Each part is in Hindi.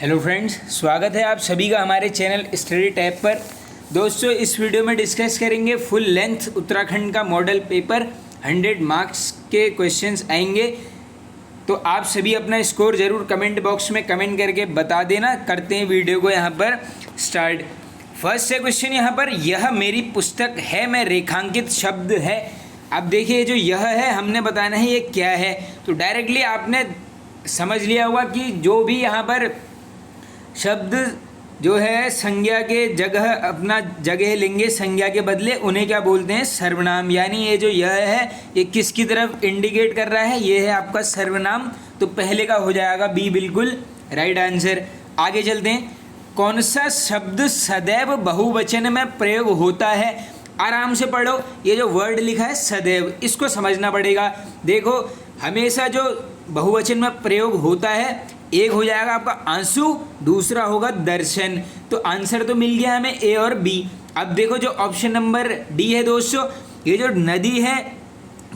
हेलो फ्रेंड्स, स्वागत है आप सभी का हमारे चैनल स्टडी टैब पर। दोस्तों, इस वीडियो में डिस्कस करेंगे फुल लेंथ उत्तराखंड का मॉडल पेपर। 100 मार्क्स के क्वेश्चंस आएंगे, तो आप सभी अपना स्कोर ज़रूर कमेंट बॉक्स में कमेंट करके बता देना। करते हैं वीडियो को यहाँ पर स्टार्ट। फर्स्ट से क्वेश्चन यहाँ पर, यह मेरी पुस्तक है में रेखांकित शब्द है। अब देखिए, जो यह है हमने बताना है ये क्या है। तो डायरेक्टली आपने समझ लिया होगा कि जो भी यहाँ पर शब्द जो है संज्ञा के जगह अपना जगह लेंगे संज्ञा के बदले, उन्हें क्या बोलते हैं? सर्वनाम। यानी ये जो यह है ये किसकी तरफ इंडिकेट कर रहा है? ये है आपका सर्वनाम। तो पहले का हो जाएगा बी, बिल्कुल राइट आंसर। आगे चलते हैं। कौन सा शब्द सदैव बहुवचन में प्रयोग होता है? आराम से पढ़ो। ये जो वर्ड लिखा है सदैव, इसको समझना पड़ेगा। देखो, हमेशा जो बहुवचन में प्रयोग होता है, एक हो जाएगा आपका आंसू, दूसरा होगा दर्शन। तो आंसर तो मिल गया हमें ए और बी। अब देखो, जो ऑप्शन नंबर डी है दोस्तों, ये जो नदी है,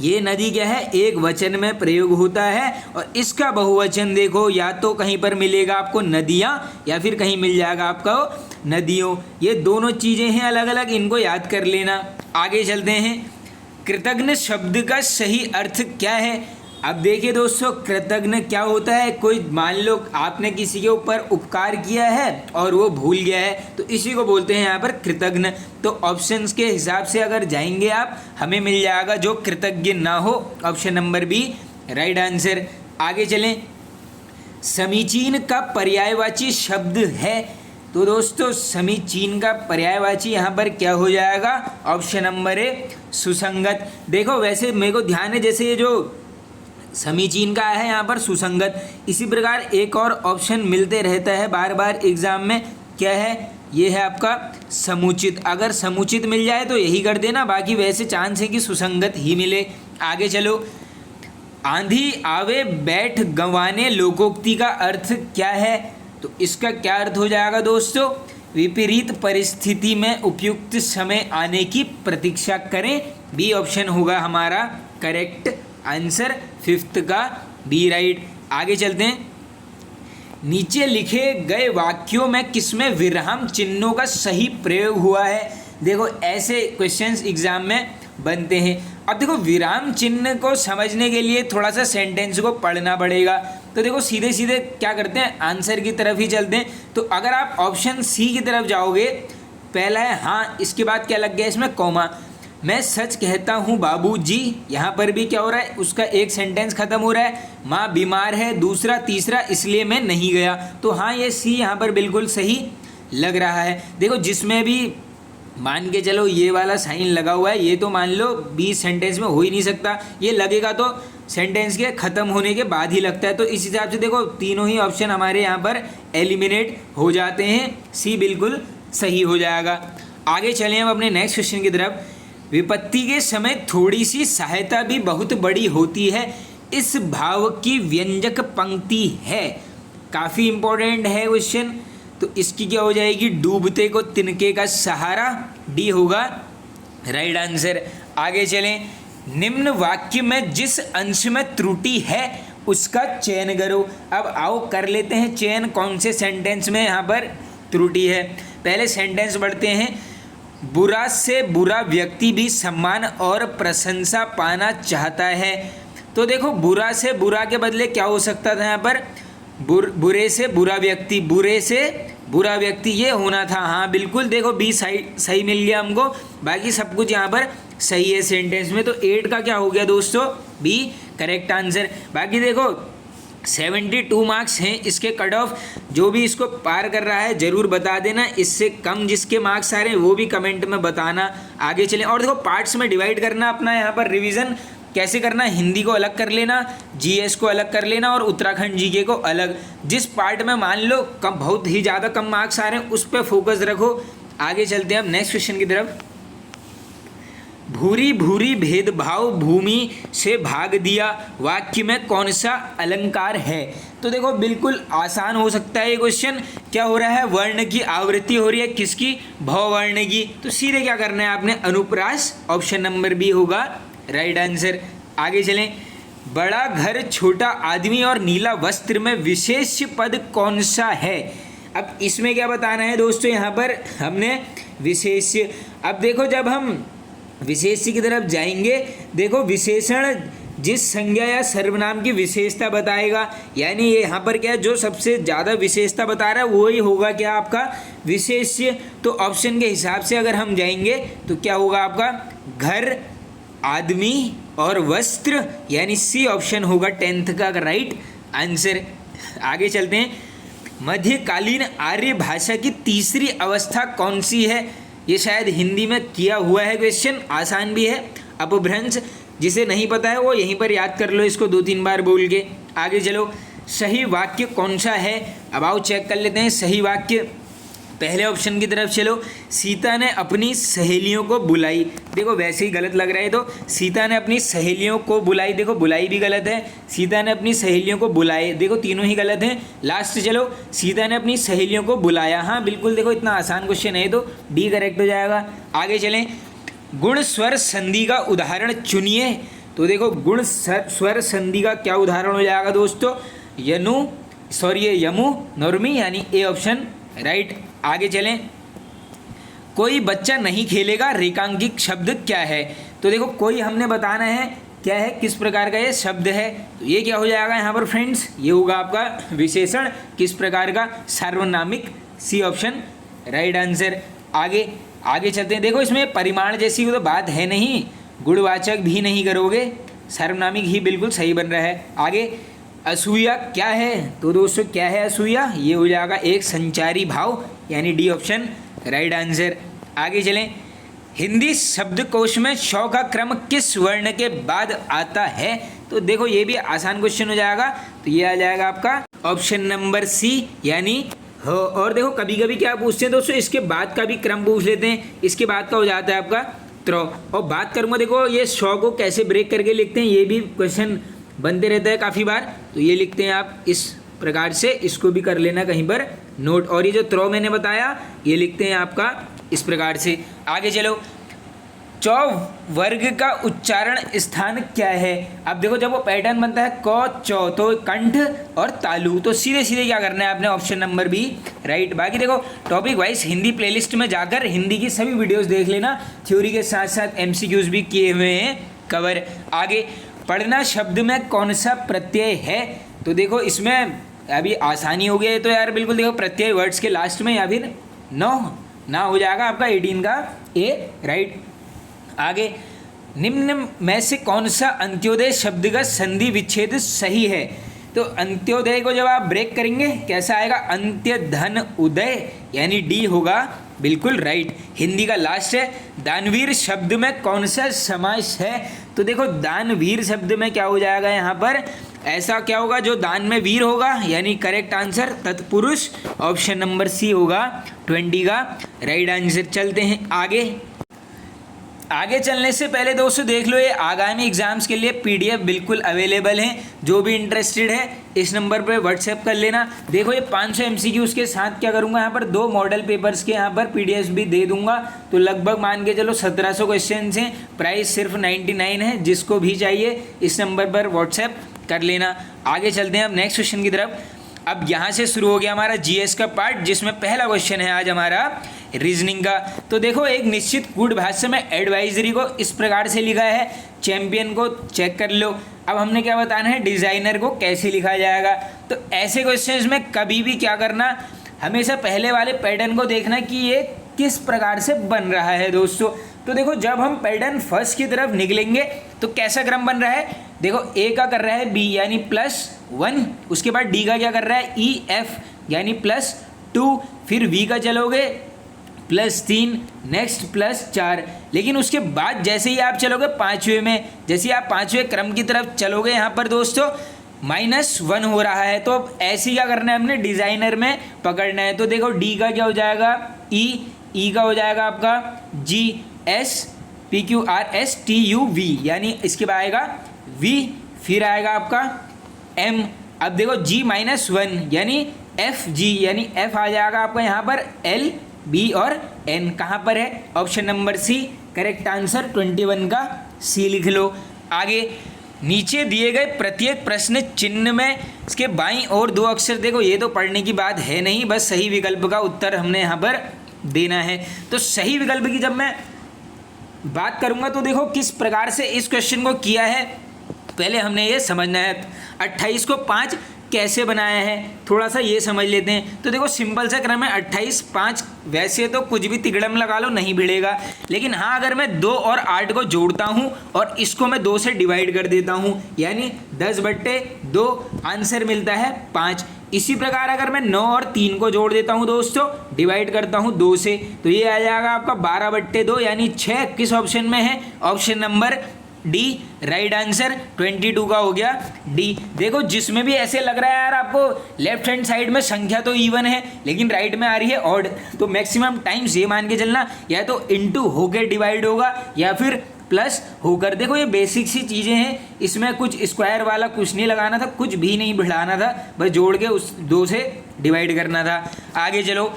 ये नदी क्या है? एक वचन में प्रयोग होता है। और इसका बहुवचन देखो, या तो कहीं पर मिलेगा आपको नदियाँ, या फिर कहीं मिल जाएगा आपको नदियों। ये दोनों चीज़ें हैं अलग अलग, इनको याद कर लेना। आगे चलते हैं। कृतज्ञ शब्द का सही अर्थ क्या है? अब देखिए दोस्तों, कृतज्ञ क्या होता है? कोई मान लो आपने किसी के ऊपर उपकार किया है और वो भूल गया है, तो इसी को बोलते हैं यहाँ पर कृतज्ञ। तो ऑप्शंस के हिसाब से अगर जाएंगे आप, हमें मिल जाएगा जो कृतज्ञ ना हो, option number B right answer. आगे चलें। समीचीन का पर्यायवाची शब्द है। तो दोस्तों, समीचीन का पर्यायवाची यहाँ पर क्या हो जाएगा? ऑप्शन नंबर ए सुसंगत। देखो, वैसे मेरे को ध्यान है, जैसे ये जो समीचीन का है यहाँ पर सुसंगत, इसी प्रकार एक और ऑप्शन मिलते रहता है बार बार एग्जाम में। क्या है? ये है आपका समुचित। अगर समुचित मिल जाए तो यही कर देना, बाकी वैसे चांस है कि सुसंगत ही मिले। आगे चलो। आंधी आवे बैठ गंवाने लोकोक्ति का अर्थ क्या है? तो इसका क्या अर्थ हो जाएगा दोस्तों? विपरीत परिस्थिति में उपयुक्त समय आने की प्रतीक्षा करें। बी ऑप्शन होगा हमारा करेक्ट आंसर, फिफ्थ का बी राइट। आगे चलते हैं। नीचे लिखे गए वाक्यों में किसमें विराम चिन्हों का सही प्रयोग हुआ है? देखो, ऐसे क्वेश्चंस एग्जाम में बनते हैं। अब देखो, विराम चिन्ह को समझने के लिए थोड़ा सा सेंटेंस को पढ़ना पड़ेगा। तो देखो, सीधे सीधे क्या करते हैं, आंसर की तरफ ही चलते हैं। तो अगर आप ऑप्शन सी की तरफ जाओगे, पहला है हाँ, इसके बाद क्या लग गया इसमें? कॉमा। मैं सच कहता हूँ बाबूजी, यहाँ पर भी क्या हो रहा है? उसका एक सेंटेंस खत्म हो रहा है। माँ बीमार है, दूसरा तीसरा, इसलिए मैं नहीं गया। तो हाँ, ये सी यहाँ पर बिल्कुल सही लग रहा है। देखो, जिसमें भी मान के चलो ये वाला साइन लगा हुआ है, ये तो मान लो 20 सेंटेंस में हो ही नहीं सकता। ये लगेगा तो सेंटेंस के ख़त्म होने के बाद ही लगता है। तो इस हिसाब से देखो, तीनों ही ऑप्शन हमारे यहाँ पर एलिमिनेट हो जाते हैं। सी बिल्कुल सही हो जाएगा। आगे चलें हम अपने नेक्स्ट क्वेश्चन की तरफ। विपत्ति के समय थोड़ी सी सहायता भी बहुत बड़ी होती है, इस भाव की व्यंजक पंक्ति है। काफ़ी इंपॉर्टेंट है क्वेश्चन। तो इसकी क्या हो जाएगी? डूबते को तिनके का सहारा, डी होगा राइट आंसर। आगे चलें। निम्न वाक्य में जिस अंश में त्रुटि है उसका चयन करो। अब आओ कर लेते हैं चयन, कौन से सेंटेंस में यहाँ पर त्रुटि है। पहले सेंटेंस पढ़ते हैं। बुरा से बुरा व्यक्ति भी सम्मान और प्रशंसा पाना चाहता है। तो देखो, बुरा से बुरा के बदले क्या हो सकता था यहाँ पर? बुरे से बुरा व्यक्ति, बुरे से बुरा व्यक्ति, ये होना था। हाँ बिल्कुल, देखो बी सही मिल गया हमको। बाकी सब कुछ यहाँ पर सही है सेंटेंस में। तो 8 का क्या हो गया दोस्तों? B correct answer. बाकी देखो, 72 मार्क्स हैं इसके कट ऑफ। जो भी इसको पार कर रहा है ज़रूर बता देना। इससे कम जिसके मार्क्स आ रहे हैं वो भी कमेंट में बताना। आगे चलें। और देखो, पार्ट्स में डिवाइड करना अपना यहाँ पर रिवीजन कैसे करना। हिंदी को अलग कर लेना, जीएस को अलग कर लेना और उत्तराखंड जीके को अलग। जिस पार्ट में मान लो कम बहुत ही ज़्यादा कम मार्क्स आ रहे हैं उस पर फोकस रखो। आगे चलते हैं अब नेक्स्ट क्वेश्चन की तरफ। भूरी भूरी भेदभाव भूमि से भाग दिया, वाक्य में कौन सा अलंकार है? तो देखो, बिल्कुल आसान हो सकता है ये क्वेश्चन। क्या हो रहा है? वर्ण की आवृत्ति हो रही है, किसकी? भववर्ण की। तो सीधे क्या करना है आपने? अनुप्रास, ऑप्शन नंबर बी होगा राइट आंसर। आगे चलें। बड़ा घर, छोटा आदमी और नीला वस्त्र में विशेष पद कौन सा है। अब इसमें क्या बताना है दोस्तों, यहाँ पर हमने विशेष, अब देखो जब हम विशेष की तरफ जाएंगे, देखो विशेषण जिस संज्ञा या सर्वनाम की विशेषता बताएगा, यानी ये यहाँ पर क्या है, जो सबसे ज़्यादा विशेषता बता रहा है वही होगा क्या आपका विशेष्य। तो ऑप्शन के हिसाब से अगर हम जाएंगे तो क्या होगा आपका घर, आदमी और वस्त्र, यानी सी ऑप्शन होगा 10th का राइट आंसर। आगे चलते हैं। मध्यकालीन आर्य भाषा की तीसरी अवस्था कौन सी है। ये शायद हिंदी में किया हुआ है क्वेश्चन, आसान भी है। अपभ्रंश, जिसे नहीं पता है वो यहीं पर याद कर लो इसको 2-3 बार बोल के। आगे चलो, सही वाक्य कौन सा है। अब आओ चेक कर लेते हैं सही वाक्य। पहले ऑप्शन की तरफ चलो, सीता ने अपनी सहेलियों को बुलाई। देखो वैसे ही गलत लग रहा है, तो सीता ने अपनी सहेलियों को बुलाई, देखो बुलाई भी गलत है, सीता ने अपनी सहेलियों को बुलाए, देखो तीनों ही गलत हैं। लास्ट चलो, सीता ने अपनी सहेलियों को बुलाया, हाँ बिल्कुल, देखो इतना आसान क्वेश्चन है तो डी करेक्ट हो जाएगा। आगे चलें, गुण स्वर संधि का उदाहरण चुनिए। तो देखो गुण स्वर संधि का क्या उदाहरण हो जाएगा दोस्तों, यमु नौर्मी, यानी ए ऑप्शन राइट। आगे चलें, कोई बच्चा नहीं खेलेगा रेखांकित शब्द क्या है। तो देखो कोई हमने बताना है क्या है, किस प्रकार का ये शब्द है, तो ये क्या हो जाएगा यहाँ पर फ्रेंड्स, ये होगा आपका विशेषण, किस प्रकार का, सार्वनामिक, सी ऑप्शन राइट आंसर। आगे चलते हैं। देखो इसमें परिमाण जैसी तो बात है नहीं, गुणवाचक भी नहीं करोगे, सार्वनामिक ही बिल्कुल सही बन रहा है। आगे, असूया क्या है। तो दोस्तों क्या है असूया, ये हो जाएगा एक संचारी भाव, यानी डी ऑप्शन राइट आंसर। आगे चलें, हिंदी शब्दकोश में शौ का क्रम किस वर्ण के बाद आता है। तो देखो ये भी आसान क्वेश्चन हो जाएगा, तो ये आ जाएगा आपका ऑप्शन नंबर सी, यानी हो। और देखो कभी कभी क्या पूछते हैं दोस्तों, इसके बाद का भी क्रम पूछ लेते हैं, इसके बाद का हो जाता है आपका त्रो। और बात करूँगा देखो ये शौ को कैसे ब्रेक करके लिखते हैं, ये भी क्वेश्चन बनते रहता है काफ़ी बार, तो ये लिखते हैं आप इस प्रकार से, इसको भी कर लेना कहीं पर नोट। और ये जो त्रो मैंने बताया ये लिखते हैं आपका इस प्रकार से। आगे चलो, चौ वर्ग का उच्चारण स्थान क्या है। अब देखो जब वो पैटर्न बनता है क चौ, तो कंठ और तालु, तो सीधे सीधे क्या करना है आपने, ऑप्शन नंबर बी राइट। बाकी देखो टॉपिक वाइज हिंदी प्लेलिस्ट में जाकर हिंदी की सभी वीडियोस देख लेना, थ्योरी के साथ साथ एमसीक्यूज भी किए हुए हैं कवर। आगे, पढ़ना शब्द में कौन सा प्रत्यय है। तो देखो इसमें अभी आसानी हो गई है, तो यार बिल्कुल देखो प्रत्यय वर्ड्स के लास्ट में या फिर ना हो जाएगा आपका 18 का ए राइट। आगे, निम्न में से कौन सा अंत्योदय शब्द का संधि विच्छेद सही है। तो अंत्योदय को जब आप ब्रेक करेंगे कैसा आएगा, अंत्य धन उदय, यानी डी होगा बिल्कुल राइट। हिंदी का लास्ट है, दानवीर शब्द में कौन सा समास है। तो देखो दानवीर शब्द में क्या हो जाएगा यहाँ पर, ऐसा क्या होगा जो दान में वीर होगा, यानी करेक्ट आंसर तत्पुरुष, ऑप्शन नंबर सी होगा 20 का राइट आंसर। चलते हैं आगे चलने से पहले दोस्तों देख लो ये आगामी एग्जाम्स के लिए पीडीएफ बिल्कुल अवेलेबल हैं, जो भी इंटरेस्टेड है इस नंबर पे व्हाट्सएप कर लेना। देखो ये 500 एमसीक्यूज़ के साथ क्या करूँगा, यहाँ पर 2 मॉडल पेपर्स के यहाँ पर पीडीएफ भी दे दूंगा, तो लगभग मान के चलो 1700 क्वेश्चन हैं। प्राइस सिर्फ 99 है, जिसको भी चाहिए इस नंबर पर व्हाट्सएप कर लेना। आगे चलते हैं अब नेक्स्ट क्वेश्चन की तरफ। अब यहाँ से शुरू हो गया हमारा जीएस का पार्ट, जिसमें पहला क्वेश्चन है आज हमारा रीजनिंग का। तो देखो एक निश्चित गुण भाष्य में एडवाइजरी को इस प्रकार से लिखा है, चैंपियन को चेक कर लो। अब हमने क्या बताना है, डिजाइनर को कैसे लिखा जाएगा। तो ऐसे क्वेश्चंस में कभी भी क्या करना, हमेशा पहले वाले पैटर्न को देखना कि ये किस प्रकार से बन रहा है दोस्तों। तो देखो जब हम पैटर्न फर्स्ट की तरफ निकलेंगे तो कैसा क्रम बन रहा है, देखो ए का कर रहा है बी यानी +1, उसके बाद डी का क्या कर रहा है ई एफ यानी +2, फिर वी का चलोगे +3, नेक्स्ट +4। लेकिन उसके बाद जैसे ही आप चलोगे पाँचवें में, जैसे आप पाँचवें क्रम की तरफ चलोगे यहाँ पर दोस्तों -1 हो रहा है। तो अब ऐसे क्या करना है, हमने डिज़ाइनर में पकड़ना है। तो देखो डी का क्या हो जाएगा ई का हो जाएगा आपका GSPQRSTUV, यानी इसके बाद आएगा V, फिर आएगा आपका M। अब देखो G-1 यानी FG, यानी F आ जाएगा आपका यहाँ पर L, B और N कहाँ पर है, option number C correct answer 21 का सी लिख लो। आगे नीचे दिए गए प्रत्येक प्रश्न चिन्ह में इसके बाईं ओर 2 अक्षर, देखो ये तो पढ़ने की बात है नहीं, बस सही विकल्प का उत्तर हमने यहाँ पर देना है। तो सही विकल्प की जब मैं बात करूँगा तो देखो किस प्रकार से इस क्वेश्चन को किया है, पहले हमने ये समझना है। 28 को 5 कैसे बनाया है, थोड़ा सा ये समझ लेते हैं। तो देखो सिंपल सा क्रम है, 28 5, वैसे तो कुछ भी तिगड़म लगा लो नहीं भिड़ेगा, लेकिन हाँ अगर मैं 2 और 8 को जोड़ता हूँ और इसको मैं 2 से डिवाइड कर देता हूँ, यानी 10/2 आंसर मिलता है 5। इसी प्रकार अगर मैं 9 और 3 को जोड़ देता हूँ दोस्तों, डिवाइड करता हूँ 2 से, तो ये आ जाएगा आपका 12/2 यानी 6। किस ऑप्शन में है, option number D right answer 22 का हो गया डी। देखो जिसमें भी ऐसे लग रहा है यार आपको लेफ्ट हैंड साइड में संख्या तो इवन है लेकिन राइट में आ रही है ऑड, तो मैक्सिमम टाइम्स ये मान के चलना या तो इनटू होकर डिवाइड होगा या फिर प्लस होकर। देखो ये बेसिक सी चीज़ें हैं, इसमें कुछ स्क्वायर वाला कुछ नहीं लगाना था, कुछ भी नहीं बढ़ाना था, बस जोड़ के उस 2 से डिवाइड करना था। आगे चलो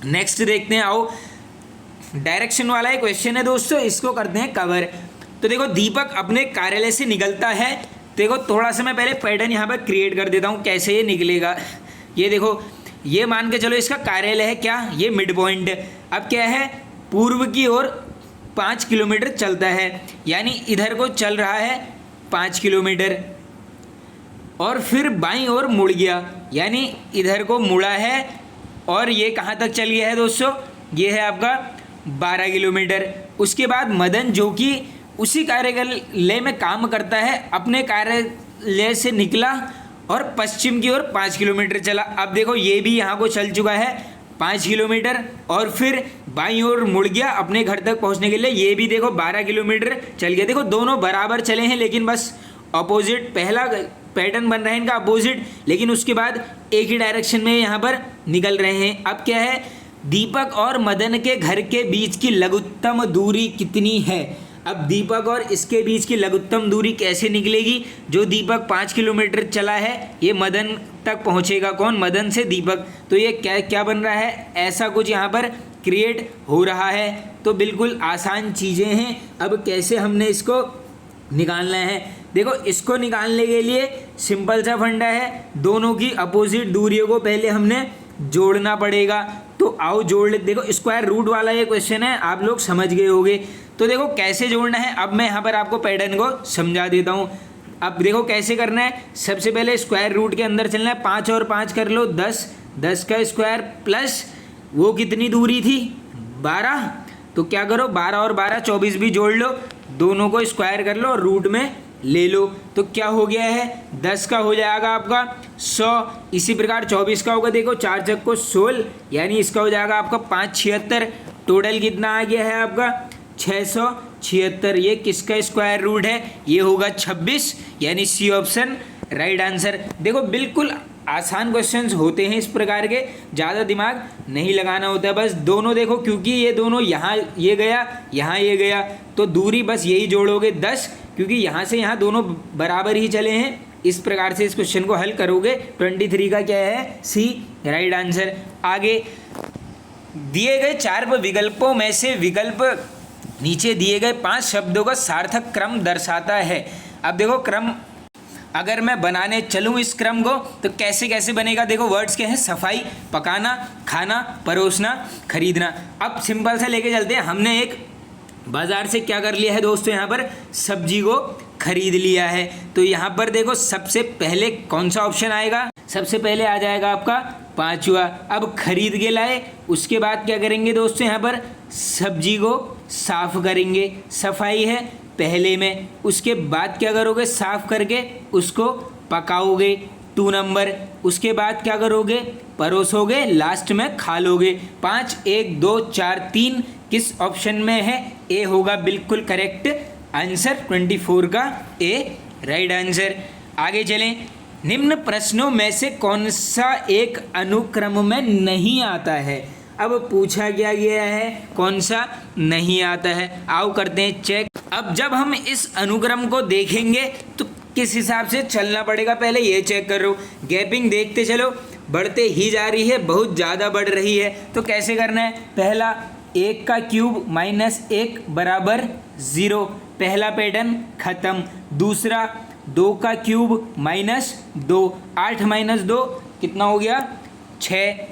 नेक्स्ट देखते हैं, आओ डायरेक्शन वाला एक क्वेश्चन है दोस्तों, इसको करते हैं कवर। तो देखो दीपक अपने कार्यालय से निकलता है, देखो थोड़ा सा मैं पहले पैटर्न यहाँ पर क्रिएट कर देता हूँ कैसे ये निकलेगा। ये देखो ये मान के चलो इसका कार्यालय है क्या, ये मिड पॉइंट। अब क्या है, पूर्व की ओर 5 किलोमीटर चलता है, यानी इधर को चल रहा है 5 किलोमीटर और फिर बाईं ओर मुड़ गया, यानी इधर को मुड़ा है और ये कहाँ तक चल गया है दोस्तों, ये है आपका 12 किलोमीटर। उसके बाद मदन जो कि उसी कार्यालय में काम करता है, अपने कार्यालय से निकला और पश्चिम की ओर 5 किलोमीटर चला। अब देखो ये भी यहाँ को चल चुका है 5 किलोमीटर और फिर बाईं ओर मुड़ गया अपने घर तक पहुँचने के लिए, ये भी देखो 12 किलोमीटर चल गया। देखो दोनों बराबर चले हैं लेकिन बस अपोजिट, पहला पैटर्न बन रहा है इनका अपोजिट, लेकिन उसके बाद एक ही डायरेक्शन में यहाँ पर निकल रहे हैं। अब क्या है, दीपक और मदन के घर के बीच की लघुत्तम दूरी कितनी है। अब दीपक और इसके बीच की लघुत्तम दूरी कैसे निकलेगी, जो दीपक 5 किलोमीटर चला है ये मदन तक पहुंचेगा, कौन, मदन से दीपक। तो ये क्या बन रहा है, ऐसा कुछ यहाँ पर क्रिएट हो रहा है। तो बिल्कुल आसान चीज़ें हैं। अब कैसे हमने इसको निकालना है, देखो इसको निकालने के लिए सिंपल सा फंडा है, दोनों की अपोजिट दूरियों को पहले हमने जोड़ना पड़ेगा। तो आओ जोड़ ले, देखो स्क्वायर रूट वाला ये क्वेश्चन है, आप लोग समझ गए होंगे। तो देखो कैसे जोड़ना है, अब मैं यहाँ पर आपको पैटर्न को समझा देता हूँ। अब देखो कैसे करना है, सबसे पहले स्क्वायर रूट के अंदर चलना है, 5 और 5 कर लो 10, 10 का स्क्वायर प्लस वो कितनी दूरी थी 12, तो क्या करो 12 और 12 24 भी जोड़ लो, दोनों को स्क्वायर कर लो और रूट में ले लो। तो क्या हो गया है, 10 का हो जाएगा आपका 100, इसी प्रकार 24 का होगा, देखो 4 चक को 16, यानी इसका हो जाएगा आपका 5 76, टोटल कितना आ गया है आपका 676। ये किसका स्क्वायर रूट है, ये होगा 26, यानी सी ऑप्शन राइट आंसर। देखो बिल्कुल आसान क्वेश्चंस होते हैं इस प्रकार के, ज़्यादा दिमाग नहीं लगाना होता है, बस दोनों देखो क्योंकि ये दोनों यहाँ ये गया यहाँ ये गया, तो दूरी बस यही जोड़ोगे 10, क्योंकि यहाँ से यहाँ दोनों बराबर ही चले हैं। इस प्रकार से इस क्वेश्चन को हल करोगे। 23 का क्या है, सी राइट आंसर। आगे दिए गए 4 विकल्पों में से विकल्प नीचे दिए गए 5 शब्दों का सार्थक क्रम दर्शाता है। अब देखो क्रम अगर मैं बनाने चलूँ इस क्रम को तो कैसे कैसे बनेगा, देखो वर्ड्स के हैं, सफाई, पकाना, खाना, परोसना, खरीदना। अब सिंपल से लेके चलते हैं, हमने एक बाज़ार से क्या कर लिया है दोस्तों, यहाँ पर सब्जी को खरीद लिया है। तो यहाँ पर देखो सबसे पहले कौन सा ऑप्शन आएगा, सबसे पहले आ जाएगा आपका 5वां। अब खरीद के लाए, उसके बाद क्या करेंगे दोस्तों, यहाँ पर सब्जी को साफ करेंगे, सफाई है पहले में, उसके बाद क्या करोगे, साफ करके उसको पकाओगे 2 नंबर, उसके बाद क्या करोगे, परोसोगे, लास्ट में खा लोगे। 5 1 2 4 3 किस ऑप्शन में है, ए होगा बिल्कुल करेक्ट आंसर, 24 का ए राइट आंसर। आगे चलें, निम्न प्रश्नों में से कौन सा एक अनुक्रम में नहीं आता है। अब पूछा गया है कौन सा नहीं आता है, आओ करते हैं चेक। अब जब हम इस अनुक्रम को देखेंगे तो किस हिसाब से चलना पड़ेगा, पहले ये चेक करो, गैपिंग देखते चलो, बढ़ते ही जा रही है, बहुत ज़्यादा बढ़ रही है। तो कैसे करना है, पहला 1 का क्यूब माइनस 1 बराबर 0, पहला पैटर्न खत्म। दूसरा 2 का क्यूब माइनस 2, 8 माइनस 2 कितना हो गया 6।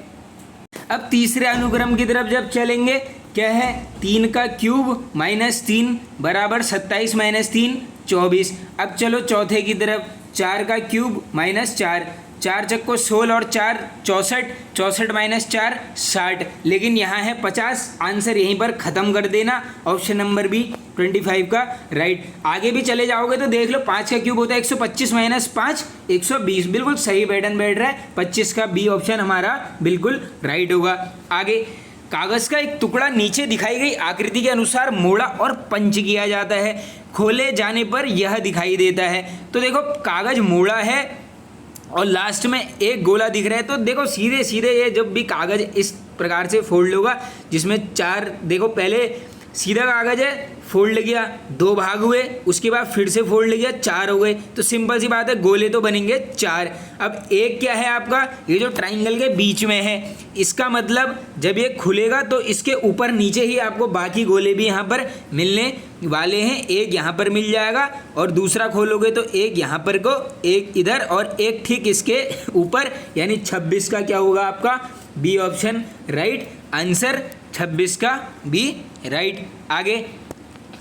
अब तीसरे अनुक्रम की तरफ जब चलेंगे, क्या है 3 का क्यूब माइनस 3 बराबर 27 माइनस 3 24। अब चलो चौथे की तरफ, 4 का क्यूब माइनस 4, 4 चक्को 16 और 4 64, 64 माइनस 4 60, लेकिन यहाँ है 50। आंसर यहीं पर ख़त्म कर देना, ऑप्शन नंबर बी 25 का राइट। आगे भी चले जाओगे तो देख लो, 5 का क्यूब होता है 125 माइनस 5 120, बिल्कुल सही पैटर्न बैठ रहा है। 25 का बी ऑप्शन हमारा बिल्कुल राइट होगा। आगे, कागज़ का एक टुकड़ा नीचे दिखाई गई आकृति के अनुसार मोड़ा और पंच किया जाता है, खोले जाने पर यह दिखाई देता है। तो देखो कागज़ मोड़ा है और लास्ट में एक गोला दिख रहा है, तो देखो सीधे सीधे ये जब भी कागज़ इस प्रकार से फोल्ड होगा जिसमें 4, देखो पहले सीधा कागज़ है, फोल्ड किया 2 भाग हुए, उसके बाद फिर से फोल्ड किया 4 हो गए, तो सिंपल सी बात है गोले तो बनेंगे 4। अब एक क्या है आपका, ये जो ट्राइंगल के बीच में है, इसका मतलब जब ये खुलेगा तो इसके ऊपर नीचे ही आपको बाकी गोले भी यहाँ पर मिलने वाले हैं। एक यहाँ पर मिल जाएगा और दूसरा खोलोगे तो एक यहाँ पर को, एक इधर और एक ठीक इसके ऊपर, यानी 26 का क्या होगा आपका बी ऑप्शन राइट आंसर, 26 का बी राइट। आगे,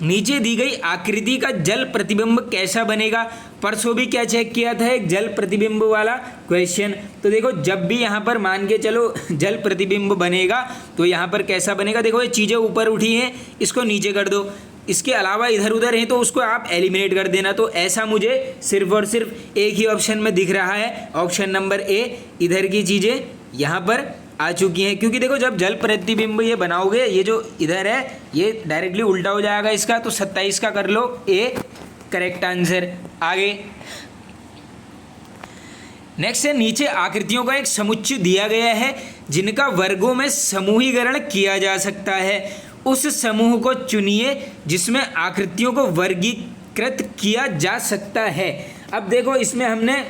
नीचे दी गई आकृति का जल प्रतिबिंब कैसा बनेगा। परसों भी क्या चेक किया था, एक जल प्रतिबिंब वाला क्वेश्चन। तो देखो जब भी यहाँ पर मान के चलो जल प्रतिबिंब बनेगा तो यहाँ पर कैसा बनेगा, देखो ये चीज़ें ऊपर उठी हैं, इसको नीचे कर दो, इसके अलावा इधर उधर हैं तो उसको आप एलिमिनेट कर देना। तो ऐसा मुझे सिर्फ और सिर्फ एक ही ऑप्शन में दिख रहा है, ऑप्शन नंबर ए, इधर की चीज़ें यहाँ पर आ चुकी हैं, क्योंकि देखो जब जल प्रतिबिंब ये बनाओगे, ये जो इधर है ये डायरेक्टली उल्टा हो जाएगा इसका, तो 27 का कर लो ए करेक्ट आंसर। आगे नेक्स्ट है, नीचे आकृतियों का एक समुच्चय दिया गया है जिनका वर्गों में समूहीकरण किया जा सकता है, उस समूह को चुनिए जिसमें आकृतियों को वर्गीकृत किया जा सकता है। अब देखो इसमें हमने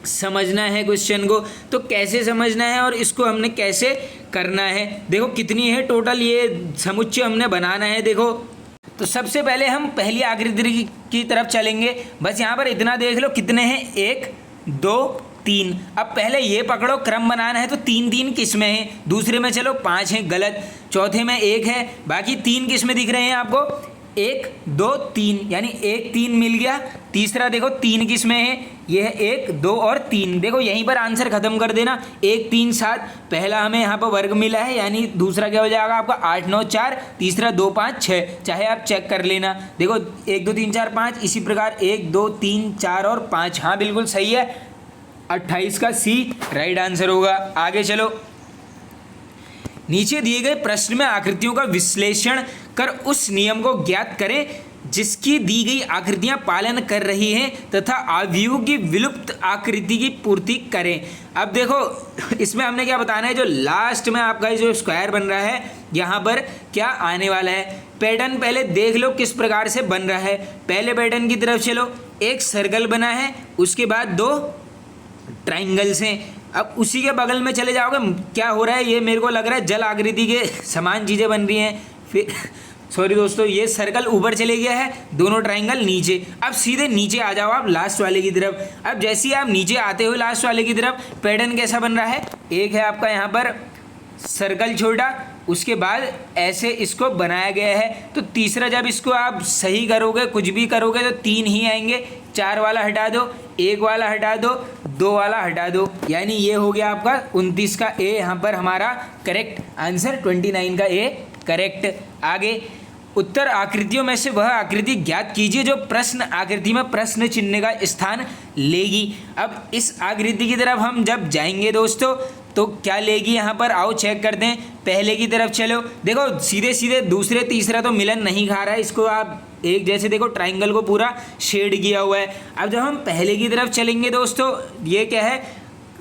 समझना है क्वेश्चन को, तो कैसे समझना है और इसको हमने कैसे करना है। देखो कितनी है टोटल ये समुच्चय हमने बनाना है। देखो तो सबसे पहले हम पहली आकृति की तरफ चलेंगे, बस यहाँ पर इतना देख लो कितने हैं 1 2 3। अब पहले ये पकड़ो क्रम बनाना है, तो 3 3 किस में है, दूसरे में चलो 5 है गलत, चौथे में 1 है, बाकी 3 किस में दिख रहे हैं आपको 1 2 3, यानी 1 3 मिल गया। तीसरा देखो 3 किस में है, ये है 1 2 और 3, देखो यहीं पर आंसर खत्म कर देना। 1 3 7, पहला हमें यहाँ पर वर्ग मिला है, यानी दूसरा क्या हो जाएगा आपका 8 9 4, तीसरा 2 5 6, चाहे आप चेक कर लेना। देखो 1 2 3 4 5, इसी प्रकार 1 2 3 4 और 5, हाँ बिल्कुल सही है, 28 का सी राइट आंसर होगा। आगे चलो, नीचे दिए गए प्रश्न में आकृतियों का विश्लेषण कर उस नियम को ज्ञात करें जिसकी दी गई आकृतियां पालन कर रही हैं तथा अवयवों की विलुप्त आकृति की पूर्ति करें। अब देखो इसमें हमने क्या बताना है, जो लास्ट में आपका जो स्क्वायर बन रहा है यहाँ पर क्या आने वाला है। पैटर्न पहले देख लो किस प्रकार से बन रहा है। पहले पैटर्न की तरफ चलो, एक सर्कल बना है, उसके बाद 2 ट्राइंगल्स हैं। अब उसी के बगल में चले जाओगे, क्या हो रहा है ये मेरे को लग रहा है जल आकृति के समान चीज़ें बन रही हैं। फिर सॉरी दोस्तों, ये सर्कल ऊपर चले गया है, दोनों ट्राइंगल नीचे। अब सीधे नीचे आ जाओ आप लास्ट वाले की तरफ। अब जैसे ही आप नीचे आते हो लास्ट वाले की तरफ, पैटर्न कैसा बन रहा है, एक है आपका यहाँ पर सर्कल छोटा, उसके बाद ऐसे इसको बनाया गया है। तो तीसरा जब इसको आप सही करोगे, कुछ भी करोगे, तो 3 ही आएंगे। 4 वाला हटा दो, 1 वाला हटा दो, 2 वाला हटा दो, यानी ये हो गया आपका 29 का ए यहाँ पर हमारा करेक्ट आंसर, 29 का ए करेक्ट। आगे, उत्तर आकृतियों में से वह आकृति ज्ञात कीजिए जो प्रश्न आकृति में प्रश्न चिन्ह का स्थान लेगी। अब इस आकृति की तरफ हम जब जाएंगे दोस्तों तो क्या लेगी, यहाँ पर आओ चेक करते हैं। पहले की तरफ चलो, देखो सीधे सीधे दूसरे तीसरा तो मिलन नहीं खा रहा है, इसको आप एक जैसे देखो ट्राइंगल को पूरा शेड किया हुआ है। अब जब हम पहले की तरफ चलेंगे दोस्तों, ये क्या है,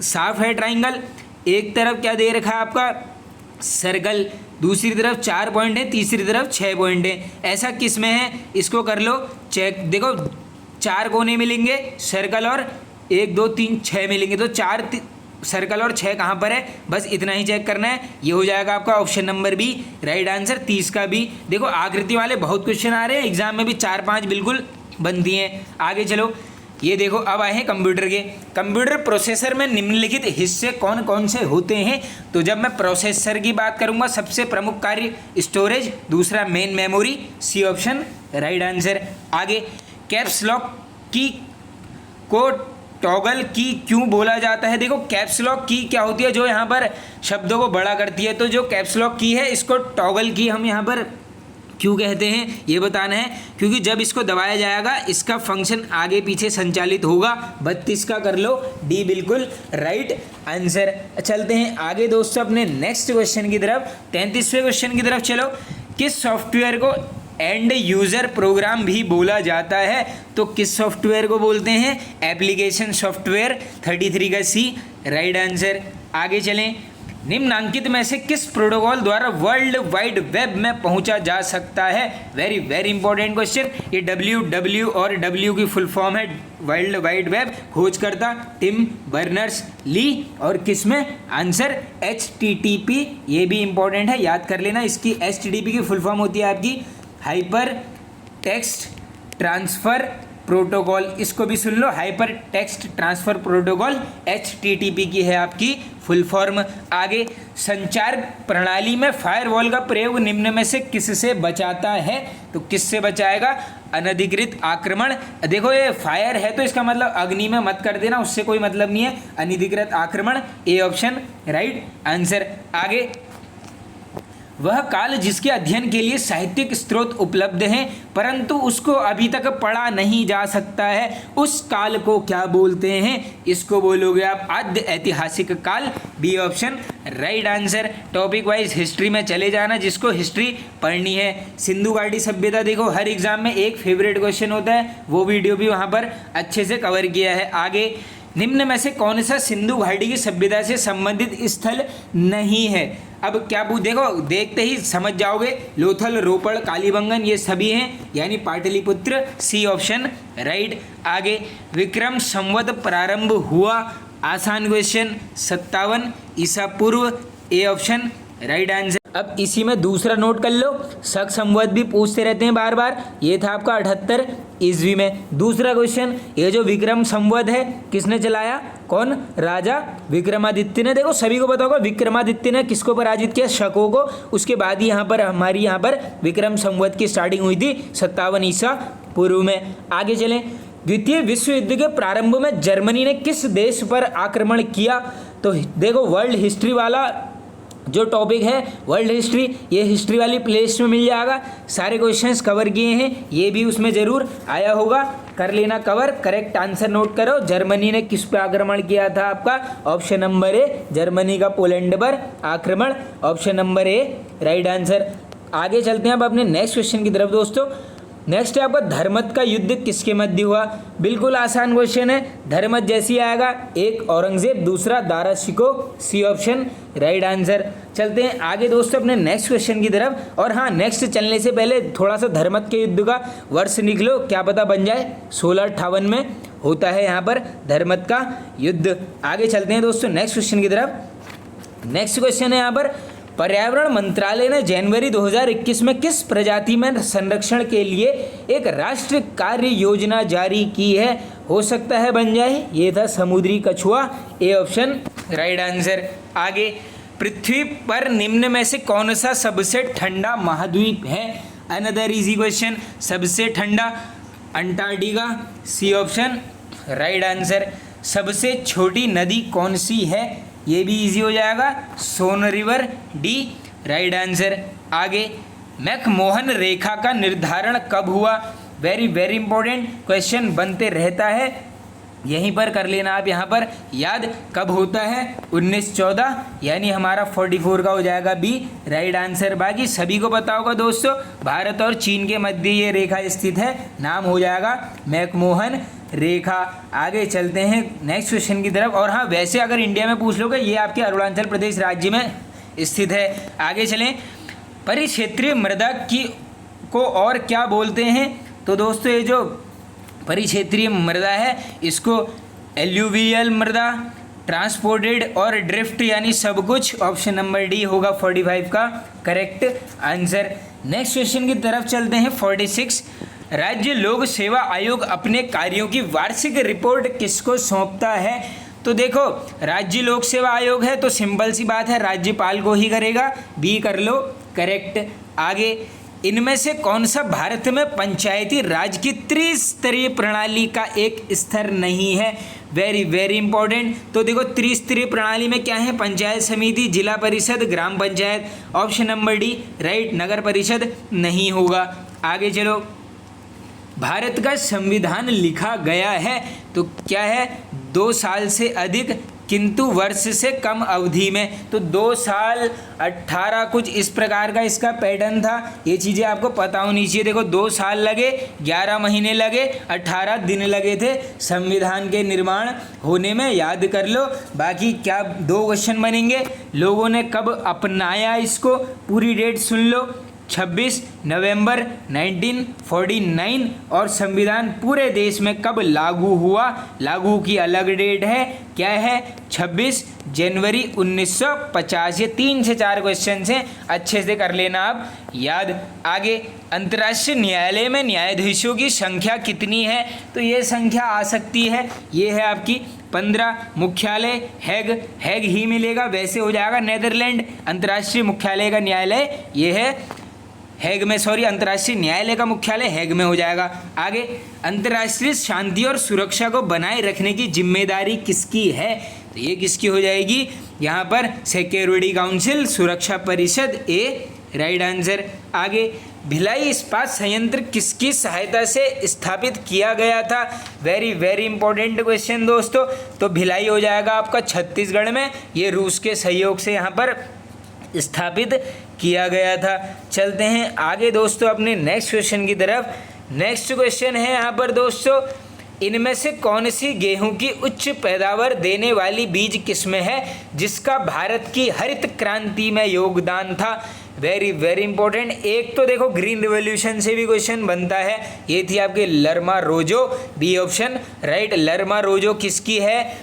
साफ है ट्राइंगल, एक तरफ क्या दे रखा है आपका सर्कल, दूसरी तरफ 4 पॉइंट है, तीसरी तरफ 6 पॉइंट है। ऐसा किस में है, इसको कर लो चेक। देखो 4 कोने मिलेंगे सर्कल और 1 2 3 6 मिलेंगे, तो 4 सर्कल और 6 कहाँ पर है, बस इतना ही चेक करना है। ये हो जाएगा आपका option number B right answer. 30 का बी। देखो आकृति वाले बहुत क्वेश्चन आ रहे हैं एग्जाम में भी, 4-5 बिल्कुल बनती हैं। आगे चलो, ये देखो अब आए हैं कंप्यूटर के। कंप्यूटर प्रोसेसर में निम्नलिखित हिस्से कौन कौन से होते हैं। तो जब मैं प्रोसेसर की बात करूंगा, सबसे प्रमुख कार्य स्टोरेज, दूसरा main memory, C option right answer. आगे, कैप्स लॉक की को टॉगल की क्यों बोला जाता है। देखो कैप्स लॉक की क्या होती है, जो यहाँ पर शब्दों को बड़ा करती है। तो जो कैप्स लॉक की है, इसको टॉगल की हम यहाँ पर क्यों कहते हैं ये बताना है, क्योंकि जब इसको दबाया जाएगा इसका फंक्शन आगे पीछे संचालित होगा। 32 का कर लो, डी बिल्कुल राइट आंसर। चलते हैं आगे दोस्तों अपने नेक्स्ट क्वेश्चन की तरफ, 33वें क्वेश्चन की तरफ। चलो, किस सॉफ्टवेयर को एंड यूज़र प्रोग्राम भी बोला जाता है। तो किस सॉफ्टवेयर को बोलते हैं, एप्लीकेशन सॉफ्टवेयर। 33 का सी राइट आंसर। आगे चलें, निम्नांकित में से किस प्रोटोकॉल द्वारा वर्ल्ड वाइड वेब में पहुंचा जा सकता है। Very very important question. ये डब्ल्यू और डब्ल्यू की फुल फॉर्म है वर्ल्ड वाइड वेब। खोजकर्ता टिम बर्नर्स ली, और किस में आंसर HTTP। ये भी इंपॉर्टेंट है, याद कर लेना। इसकी HTTP की फुल फॉर्म होती है आपकी हाइपर टेक्स्ट ट्रांसफ़र प्रोटोकॉल। इसको भी सुन लो, hyper text transfer protocol HTTP की है आपकी फुल फॉर्म। आगे, संचार प्रणाली में फायरवॉल का प्रयोग निम्न में से किससे बचाता है। तो किससे बचाएगा, अनधिकृत आक्रमण। देखो ये फायर है तो इसका मतलब अग्नि में मत कर देना, उससे कोई मतलब नहीं है। अनधिकृत आक्रमण, ए ऑप्शन राइट आंसर। आगे, वह काल जिसके अध्ययन के लिए साहित्यिक स्रोत उपलब्ध हैं परंतु उसको अभी तक पढ़ा नहीं जा सकता है, उस काल को क्या बोलते हैं। इसको बोलोगे आप आद्य ऐतिहासिक काल, B option right answer. Topic wise history में चले जाना, जिसको हिस्ट्री पढ़नी है। सिंधु घाटी सभ्यता, देखो हर एग्जाम में एक फेवरेट क्वेश्चन होता है, वो वीडियो भी वहाँ पर अच्छे से कवर किया है। आगे, निम्न में से कौन सा सिंधु घाटी की सभ्यता से संबंधित स्थल नहीं है। अब क्या पूछ, देखो देखते ही समझ जाओगे। लोथल, रोपड़, कालीबंगन ये सभी हैं, यानी पाटलिपुत्र, सी ऑप्शन राइट। आगे, विक्रम संवत प्रारंभ हुआ, आसान क्वेश्चन, 57 ईसा पूर्व, ए ऑप्शन राइट आंसर। अब इसी में दूसरा नोट कर लो, शक संवत भी पूछते रहते हैं बार बार। ये था आपका 78 ईस्वी में। दूसरा क्वेश्चन, ये जो विक्रम संवत है किसने चलाया, कौन, राजा विक्रमादित्य ने। देखो सभी को पता होगा विक्रमादित्य ने किसको पराजित किया, शकों को। उसके बाद ही यहाँ पर हमारी यहाँ पर विक्रम संवत की स्टार्टिंग हुई थी 57 ईसा पूर्व में। आगे चलें, द्वितीय विश्व युद्ध के प्रारंभ में जर्मनी ने किस देश पर आक्रमण किया। तो देखो वर्ल्ड हिस्ट्री वाला जो टॉपिक है वर्ल्ड हिस्ट्री, ये हिस्ट्री वाली प्लेलिस्ट में मिल जाएगा। सारे क्वेश्चंस कवर किए हैं, ये भी उसमें ज़रूर आया होगा, कर लेना कवर। करेक्ट आंसर नोट करो, जर्मनी ने किस पे आक्रमण किया था आपका, ऑप्शन नंबर ए, जर्मनी का पोलैंड पर आक्रमण, option number A right answer. आगे चलते हैं अब अपने नेक्स्ट क्वेश्चन की तरफ दोस्तों। नेक्स्ट है आपका धर्मत का युद्ध किसके मध्य हुआ। बिल्कुल आसान क्वेश्चन है, धर्मत जैसी आएगा, एक औरंगजेब, दूसरा Dara Shikoh, C option right answer. चलते हैं आगे दोस्तों अपने नेक्स्ट क्वेश्चन की तरफ। और हाँ, नेक्स्ट चलने से पहले थोड़ा सा धर्मत के युद्ध का वर्ष निकलो, क्या पता बन जाए। 1658 में होता है यहाँ पर धर्मत का युद्ध। आगे चलते हैं दोस्तों नेक्स्ट क्वेश्चन की तरफ। नेक्स्ट क्वेश्चन है यहाँ पर, पर्यावरण मंत्रालय ने जनवरी 2021 में किस प्रजाति में संरक्षण के लिए एक राष्ट्रीय कार्य योजना जारी की है। हो सकता है बन जाए, ये था समुद्री कछुआ, ए ऑप्शन राइट आंसर। आगे, पृथ्वी पर निम्न में से कौन सा सबसे ठंडा महाद्वीप है। अनदर इजी क्वेश्चन, सबसे ठंडा Antarctica, C option right answer. सबसे छोटी नदी कौन सी है, ये भी इजी हो जाएगा, सोन रिवर, डी राइट आंसर। आगे, मैकमोहन रेखा का निर्धारण कब हुआ। वेरी वेरी इंपॉर्टेंट क्वेश्चन बनते रहता है, यहीं पर कर लेना आप यहाँ पर याद कब होता है, 1914, यानी हमारा 44 का हो जाएगा बी राइट आंसर। बाकी सभी को पता होगा दोस्तों, भारत और चीन के मध्य ये रेखा स्थित है, नाम हो जाएगा मैकमोहन रेखा। आगे चलते हैं नेक्स्ट क्वेश्चन की तरफ। और हाँ, वैसे अगर इंडिया में पूछ लोगे, ये आपके अरुणाचल प्रदेश राज्य में स्थित है। आगे चलें, परिक्षेत्रीय मृदा की को और क्या बोलते हैं। तो दोस्तों ये जो परिक्षेत्रीय मृदा है, इसको एल्यूवियल मृदा, ट्रांसपोर्टेड और ड्रिफ्ट यानी सब कुछ। ऑप्शन नंबर डी होगा 45 का करेक्ट आंसर। नेक्स्ट क्वेश्चन की तरफ चलते हैं 46। राज्य लोक सेवा आयोग अपने कार्यों की वार्षिक रिपोर्ट किसको सौंपता है? तो देखो, राज्य लोक सेवा आयोग है तो सिंपल सी बात है राज्यपाल को ही करेगा, बी कर लो करेक्ट। आगे, इनमें से कौन सा भारत में पंचायती राज की त्रिस्तरीय प्रणाली का एक स्तर नहीं है? Very very important. तो देखो, त्रिस्तरीय प्रणाली में क्या है? Panchayat samiti, zila parishad, gram panchayat. Option number D right, nagar parishad नहीं होगा। आगे चलो, भारत का संविधान लिखा गया है तो क्या है? 2 साल से अधिक किंतु वर्ष से कम अवधि में। तो 2 साल 18 कुछ इस प्रकार का इसका पैटर्न था। ये चीज़ें आपको पता होनी चाहिए। देखो, 2 साल लगे, 11 महीने लगे, 18 दिन लगे थे संविधान के निर्माण होने में, याद कर लो। बाकी क्या 2 क्वेश्चन बनेंगे, लोगों ने कब अपनाया इसको, पूरी डेट सुन लो। 26 नवंबर 1949 और संविधान पूरे देश में कब लागू हुआ? लागू की अलग डेट है, क्या है? 26 जनवरी 1950। ये 3 से 4 क्वेश्चन हैं, अच्छे से कर लेना आप याद। आगे, अंतर्राष्ट्रीय न्यायालय में न्यायाधीशों की संख्या कितनी है? तो ये संख्या आ सकती है, ये है आपकी 15। मुख्यालय हैग ही मिलेगा, वैसे हो जाएगा नेदरलैंड। अंतर्राष्ट्रीय मुख्यालय का न्यायालय ये है हैग में, अंतर्राष्ट्रीय न्यायालय का मुख्यालय हैग में हो जाएगा। आगे, अंतर्राष्ट्रीय शांति और सुरक्षा को बनाए रखने की जिम्मेदारी किसकी है? तो ये किसकी हो जाएगी? यहाँ पर सिक्योरिटी काउंसिल, सुरक्षा परिषद, ए राइट आंसर। आगे, भिलाई इस्पात संयंत्र किसकी सहायता से स्थापित किया गया था? वेरी वेरी इंपॉर्टेंट क्वेश्चन दोस्तों। तो भिलाई हो जाएगा आपका छत्तीसगढ़ में, ये रूस के सहयोग से यहाँ पर स्थापित किया गया था। चलते हैं आगे दोस्तों अपने नेक्स्ट क्वेश्चन की तरफ। नेक्स्ट क्वेश्चन है यहाँ पर दोस्तों, इनमें से कौन सी गेहूं की उच्च पैदावार देने वाली बीज किस्म है जिसका भारत की हरित क्रांति में योगदान था? Very very important. एक तो देखो, ग्रीन रिवॉल्यूशन से भी क्वेश्चन बनता है, ये थी आपकी लरमा रोजो, बी ऑप्शन राइट। लरमा रोजो किसकी है?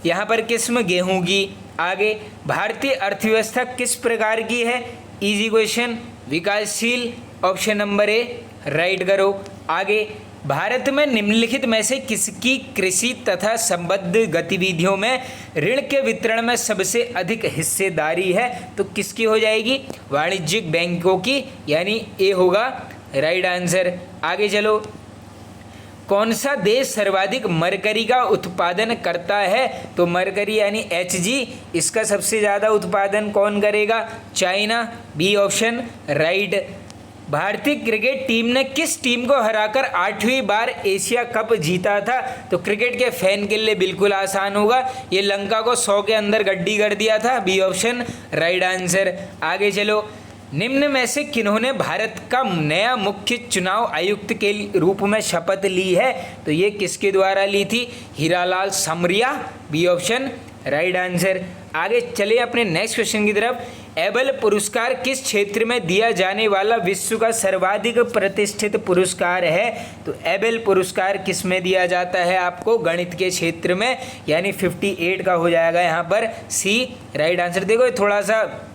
यहाँ पर किस्म गेहूं की। आगे, भारतीय अर्थव्यवस्था किस प्रकार की है? इजी क्वेश्चन, विकासशील। ऑप्शन नंबर ए राइट करो। आगे, भारत में निम्नलिखित में से किसकी कृषि तथा संबद्ध गतिविधियों में ऋण के वितरण में सबसे अधिक हिस्सेदारी है? तो किसकी हो जाएगी? वाणिज्यिक बैंकों की, यानी ए होगा राइट आंसर। आगे चलो, कौन सा देश सर्वाधिक मरकरी का उत्पादन करता है? तो मरकरी यानी Hg, इसका सबसे ज़्यादा उत्पादन कौन करेगा? China, B option right. भारतीय क्रिकेट टीम ने किस टीम को हराकर 8वीं बार एशिया कप जीता था? तो क्रिकेट के फैन के लिए बिल्कुल आसान होगा, ये लंका को 100 के अंदर गड्डी कर दिया था, बी ऑप्शन राइट आंसर। आगे चलो, निम्न में से किन्होंने भारत का नया मुख्य चुनाव आयुक्त के रूप में शपथ ली है? तो ये किसके द्वारा ली थी? हीरालाल समरिया, बी ऑप्शन राइट आंसर। आगे चले अपने नेक्स्ट क्वेश्चन की तरफ। एबल पुरस्कार किस क्षेत्र में दिया जाने वाला विश्व का सर्वाधिक प्रतिष्ठित पुरस्कार है? तो एबल पुरस्कार किस में दिया जाता है आपको? गणित के क्षेत्र में, यानी 58 का हो जाएगा यहाँ पर सी राइट आंसर। देखो, थोड़ा सा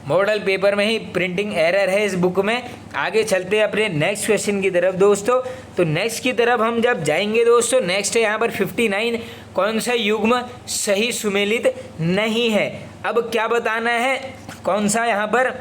मॉडल पेपर में ही प्रिंटिंग एरर है इस बुक में। आगे चलते हैं अपने नेक्स्ट क्वेश्चन की तरफ दोस्तों। तो नेक्स्ट की तरफ हम जब जाएंगे दोस्तों, नेक्स्ट है यहाँ पर 59, कौन सा युग्म सही सुमेलित नहीं है? अब क्या बताना है, कौन सा यहाँ पर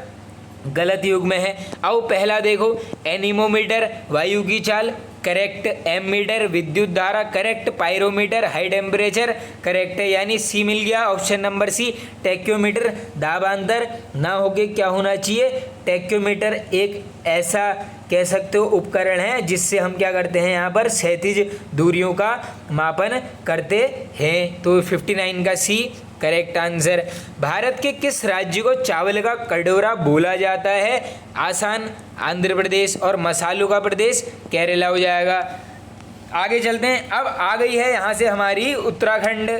गलत युग्म है? आओ पहला देखो, एनीमोमीटर वायु की चाल करेक्ट, एमीटर विद्युत धारा correct, pyrometer high temperature correct है, यानी सी मिल गया ऑप्शन नंबर सी। टैक्योमीटर दाबांतर ना होके क्या होना चाहिए? टैक्योमीटर एक ऐसा कह सकते हो उपकरण है जिससे हम क्या करते हैं, यहाँ पर क्षैतिज दूरियों का मापन करते हैं। तो 59 का सी करेक्ट आंसर। भारत के किस राज्य को चावल का कटोरा बोला जाता है? आसाम, आंध्र प्रदेश, और मसालों का प्रदेश केरला हो जाएगा। आगे चलते हैं। अब आ गई है यहाँ से हमारी उत्तराखंड।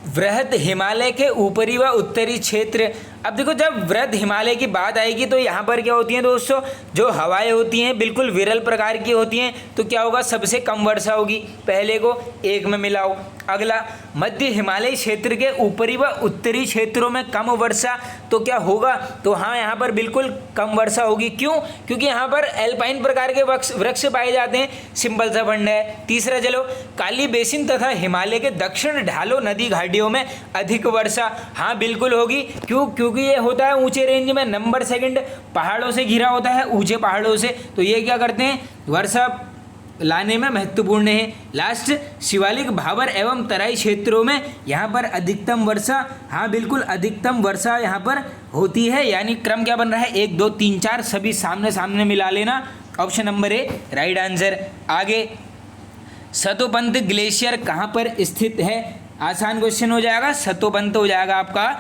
वृहद हिमालय के ऊपरी व उत्तरी क्षेत्र। अब देखो, जब वृहद हिमालय की बात आएगी तो यहाँ पर क्या होती हैं दोस्तों, जो हवाएं होती हैं बिल्कुल विरल प्रकार की होती हैं, तो क्या होगा, सबसे कम वर्षा होगी। पहले को एक में मिलाओ। अगला, मध्य हिमालयी क्षेत्र के ऊपरी व उत्तरी क्षेत्रों में कम वर्षा, तो क्या होगा? तो हाँ, यहाँ पर बिल्कुल कम वर्षा होगी। क्यों? क्योंकि यहाँ पर एल्पाइन प्रकार के वृक्ष पाए जाते हैं, सिंपल सा फंड है। तीसरा चलो, काली बेसिन तथा हिमालय के दक्षिण ढालों नदी घाटियों में अधिक वर्षा, हाँ बिल्कुल होगी। क्यों? क्योंकि ये होता है ऊंचे रेंज में। नंबर सेकंड, पहाड़ों से घिरा होता है, ऊंचे पहाड़ों से, तो ये क्या करते हैं, वर्षा लाने में महत्वपूर्ण है। लास्ट, शिवालिक भाबर एवं तराई क्षेत्रों में यहाँ पर अधिकतम वर्षा, हाँ बिल्कुल अधिकतम वर्षा यहाँ पर होती है। यानी क्रम क्या बन रहा है, 1 2 3 4 सभी सामने सामने मिला लेना। Option number A right answer. आगे, सतोपंत ग्लेशियर कहाँ पर स्थित है? आसान क्वेश्चन हो जाएगा। सतोपंत हो जाएगा आपका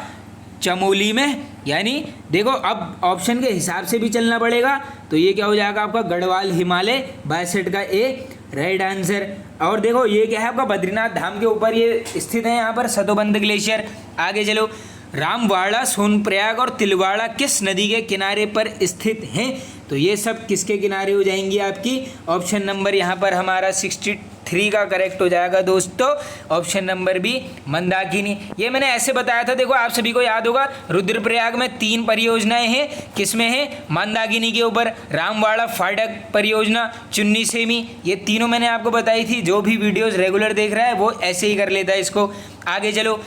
चमोली में। यानी देखो, अब ऑप्शन के हिसाब से भी चलना पड़ेगा, तो ये क्या हो जाएगा आपका गढ़वाल हिमालय, 62 का ए राइट आंसर। और देखो ये क्या है आपका बद्रीनाथ धाम के ऊपर ये स्थित है यहाँ पर सतोबंध ग्लेशियर। आगे चलो, रामवाड़ा, सोनप्रयाग और तिलवाड़ा किस नदी के किनारे पर स्थित हैं? तो ये सब किसके किनारे हो जाएंगी आपकी? ऑप्शन नंबर यहाँ पर हमारा 63 का करेक्ट हो जाएगा दोस्तों, ऑप्शन नंबर बी मंदाकिनी। ये मैंने ऐसे बताया था, देखो आप सभी को याद होगा, रुद्रप्रयाग में 3 परियोजनाएं हैं, किसमें है? मंदाकिनी के ऊपर। रामवाड़ा फाटक परियोजना, चुन्नी सेमी, ये तीनों मैंने आपको बताई थी। जो भी वीडियोस रेगुलर देख रहा है वो ऐसे ही कर लेता है इसको। आगे चलो,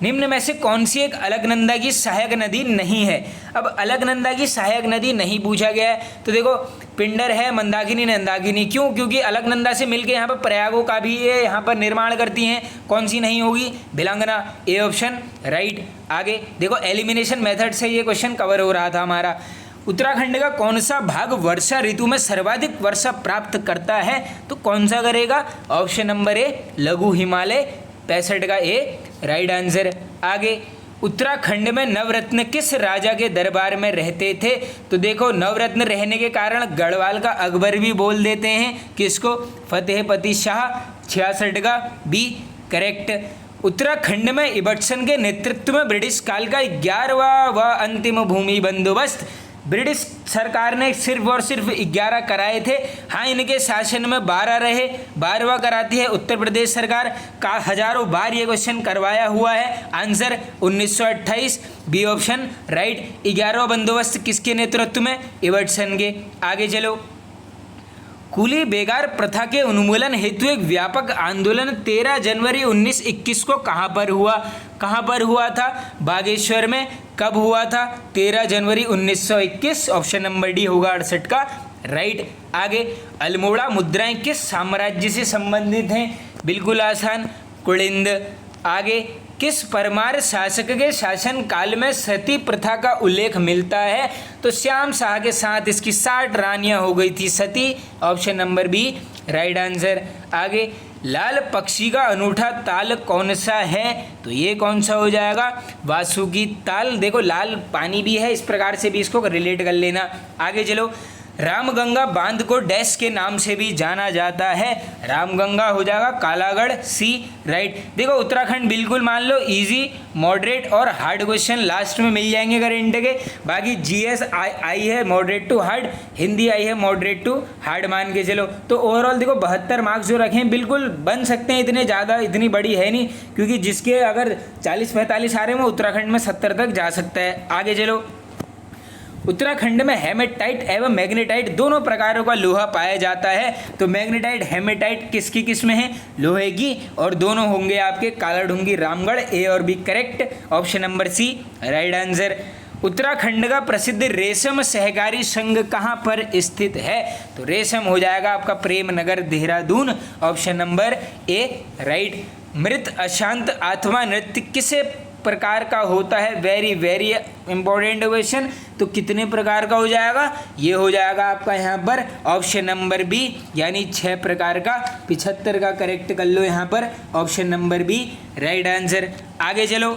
निम्न में से कौन सी एक अलकनंदा की सहायक नदी नहीं है? अब अलकनंदा की सहायक नदी नहीं पूछा गया है, तो देखो पिंडर है, मंदाकिनी, नंदाकिनी। क्यों? क्योंकि अलकनंदा से मिलकर यहाँ पर प्रयागों का भी ये यहाँ पर निर्माण करती हैं। कौन सी नहीं होगी? Bhilangana, A option right. आगे देखो, एलिमिनेशन मेथड से ये क्वेश्चन कवर हो रहा था हमारा। उत्तराखंड का कौन सा भाग वर्षा ऋतु में सर्वाधिक वर्षा प्राप्त करता है? तो कौन सा करेगा? ऑप्शन नंबर ए लघु हिमालय, 65 का ए राइट आंसर। आगे, उत्तराखंड में नवरत्न किस राजा के दरबार में रहते थे? तो देखो, नवरत्न रहने के कारण गढ़वाल का अकबर भी बोल देते हैं। किसको? फतेहपति शाह, 66 का बी करेक्ट। उत्तराखंड में इबटसन के नेतृत्व में ब्रिटिश काल का 11वां व अंतिम भूमि बंदोबस्त ब्रिटिश सरकार ने सिर्फ और सिर्फ 11 कराए थे। हाँ, इनके शासन में 12 रहे, 12वां कराती है उत्तर प्रदेश सरकार का। हजारों बार ये क्वेश्चन करवाया हुआ है। Answer 1928, B option right. 11वां बंदोबस्त किसके नेतृत्व में? इबटसन के। आगे चलो, कुली बेगार प्रथा के उन्मूलन हेतु एक व्यापक आंदोलन 13 जनवरी 1921 को कहाँ पर हुआ? कहाँ पर हुआ था? बागेश्वर में। कब हुआ था? 13 जनवरी 1921, ऑप्शन नंबर डी होगा 68 का राइट। आगे, अल्मोड़ा मुद्राएं किस साम्राज्य से संबंधित हैं? बिल्कुल आसान, कुलिंद। आगे, किस परमार शासक के शासन काल में सती प्रथा का उल्लेख मिलता है? तो श्याम शाह के साथ इसकी 60 रानियां हो गई थी सती, option number B right answer. आगे, लाल पक्षी का अनूठा ताल कौन सा है? तो ये कौन सा हो जाएगा? वासुकी ताल। देखो, लाल पानी भी है, इस प्रकार से भी इसको रिलेट कर लेना। आगे चलो, रामगंगा बांध को डैश के नाम से भी जाना जाता है? रामगंगा हो जाएगा कालागढ़, सी राइट। देखो, उत्तराखंड बिल्कुल मान लो इजी, मॉडरेट और हार्ड क्वेश्चन लास्ट में मिल जाएंगे करंट के। बाकी जीएस आई है मॉडरेट टू हार्ड, हिंदी आई है मॉडरेट टू हार्ड मान के चलो। तो ओवरऑल देखो 72 मार्क्स जो रखे हैं बिल्कुल बन सकते हैं, इतने ज़्यादा इतनी बड़ी है नहीं, क्योंकि जिसके अगर 40-45 आ रहे हैं वो उत्तराखंड में 70 तक जा सकता है। आगे चलो, उत्तराखंड में हेमेटाइट एवं मैग्नेटाइट दोनों प्रकारों का लोहा पाया जाता है। तो मैग्नेटाइट हेमेटाइट किसकी किस्में हैं? लोहे की, और दोनों होंगे आपके कालाढूंगी रामगढ़, ए और B correct, option number C right answer. Uttarakhand का प्रसिद्ध रेशम सहकारी संघ कहाँ पर स्थित है? तो रेशम हो जाएगा आपका Premnagar, Dehradun, option number A right. मृत अशांत आत्मा नृत्य किसे प्रकार का होता है? Very very important question. तो कितने प्रकार का हो जाएगा? ये हो जाएगा आपका यहाँ पर ऑप्शन नंबर बी, यानी 6 प्रकार का। 75 का करेक्ट कर लो यहाँ पर, option number B right answer. आगे चलो,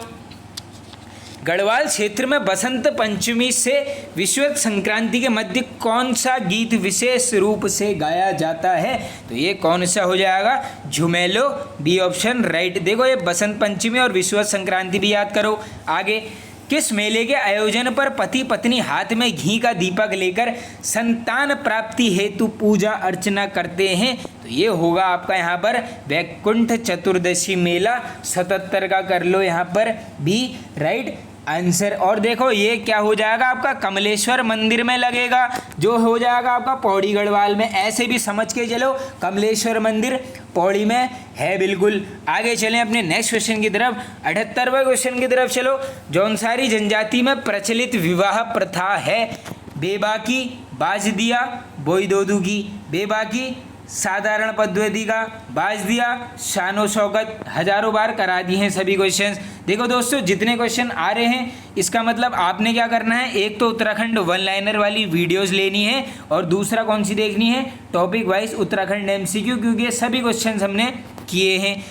गढ़वाल क्षेत्र में बसंत पंचमी से विश्व संक्रांति के मध्य कौन सा गीत विशेष रूप से गाया जाता है? तो ये कौन सा हो जाएगा? झुमेलो, बी ऑप्शन राइट। देखो, ये बसंत पंचमी और विश्व संक्रांति भी याद करो। आगे, किस मेले के आयोजन पर पति पत्नी हाथ में घी का दीपक लेकर संतान प्राप्ति हेतु पूजा अर्चना करते हैं? तो ये होगा आपका यहाँ पर वैकुंठ चतुर्दशी मेला। 77 का कर लो यहाँ पर बी राइट आंसर। और देखो ये क्या हो जाएगा आपका कमलेश्वर मंदिर में लगेगा, जो हो जाएगा आपका पौड़ी गढ़वाल में। ऐसे भी समझ के चलो कमलेश्वर मंदिर पौड़ी में है बिल्कुल। आगे चलें अपने नेक्स्ट क्वेश्चन की तरफ। 78वें क्वेश्चन की तरफ चलो। जौनसारी जनजाति में प्रचलित विवाह प्रथा है? बेबाकी, बाज दिया, बोई दोदू की। बेबाकी साधारण पद्धति का, बाज दिया, शानो शौकत। हजारों बार करा दिए हैं सभी क्वेश्चंस। देखो दोस्तों जितने क्वेश्चन आ रहे हैं इसका मतलब आपने क्या करना है, एक तो उत्तराखंड वन लाइनर वाली वीडियोस लेनी है और दूसरा कौन सी देखनी है, टॉपिक वाइज उत्तराखंड एमसीक्यू, क्योंकि ये सभी क्वेश्चंस हमने किए हैं।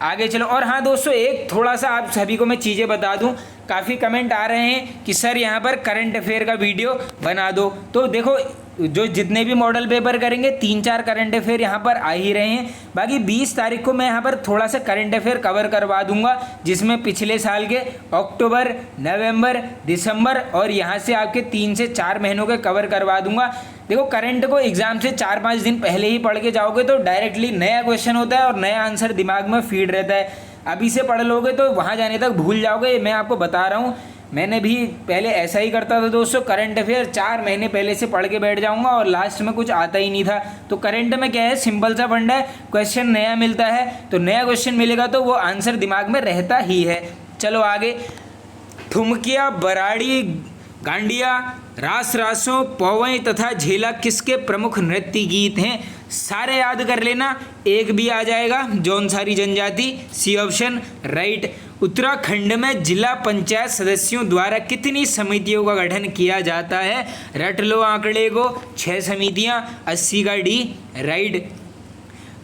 आगे चलो। और हाँ दोस्तों एक थोड़ा सा आप सभी को मैं चीज़ें बता दूं, काफ़ी कमेंट आ रहे हैं कि सर यहाँ पर करंट अफेयर का वीडियो बना दो। तो देखो जो जितने भी मॉडल पेपर करेंगे 3-4 करंट अफेयर यहाँ पर आ ही रहे हैं। बाकी 20 तारीख को मैं यहाँ पर थोड़ा सा करंट अफेयर कवर करवा दूंगा, जिसमें पिछले साल के अक्टूबर, नवंबर, दिसंबर और यहाँ से आपके 3 से 4 महीनों के कवर करवा दूंगा। देखो करंट को एग्जाम से 4-5 दिन पहले ही पढ़ के जाओगे तो डायरेक्टली नया क्वेश्चन होता है और नया आंसर दिमाग में फीड रहता है। अभी से पढ़ लोगे तो वहाँ जाने तक भूल जाओगे। मैं आपको बता रहा हूँ, मैंने भी पहले ऐसा ही करता था दोस्तों। करंट अफेयर 4 महीने पहले से पढ़ के बैठ जाऊंगा और लास्ट में कुछ आता ही नहीं था। तो करंट में क्या है, सिंपल सा फंडा है, क्वेश्चन नया मिलता है तो नया क्वेश्चन मिलेगा तो वो आंसर दिमाग में रहता ही है। चलो आगे। ठुमकिया, बराड़ी, गांडिया, रास रासों, पौवई तथा झेला किसके प्रमुख नृत्य गीत हैं? सारे याद कर लेना, एक भी आ जाएगा, जौनसारी जनजाति, सी ऑप्शन राइट। उत्तराखंड में जिला पंचायत सदस्यों द्वारा कितनी समितियों का गठन किया जाता है? रट लो आंकड़े को, 6 समितियां, 80 का D right.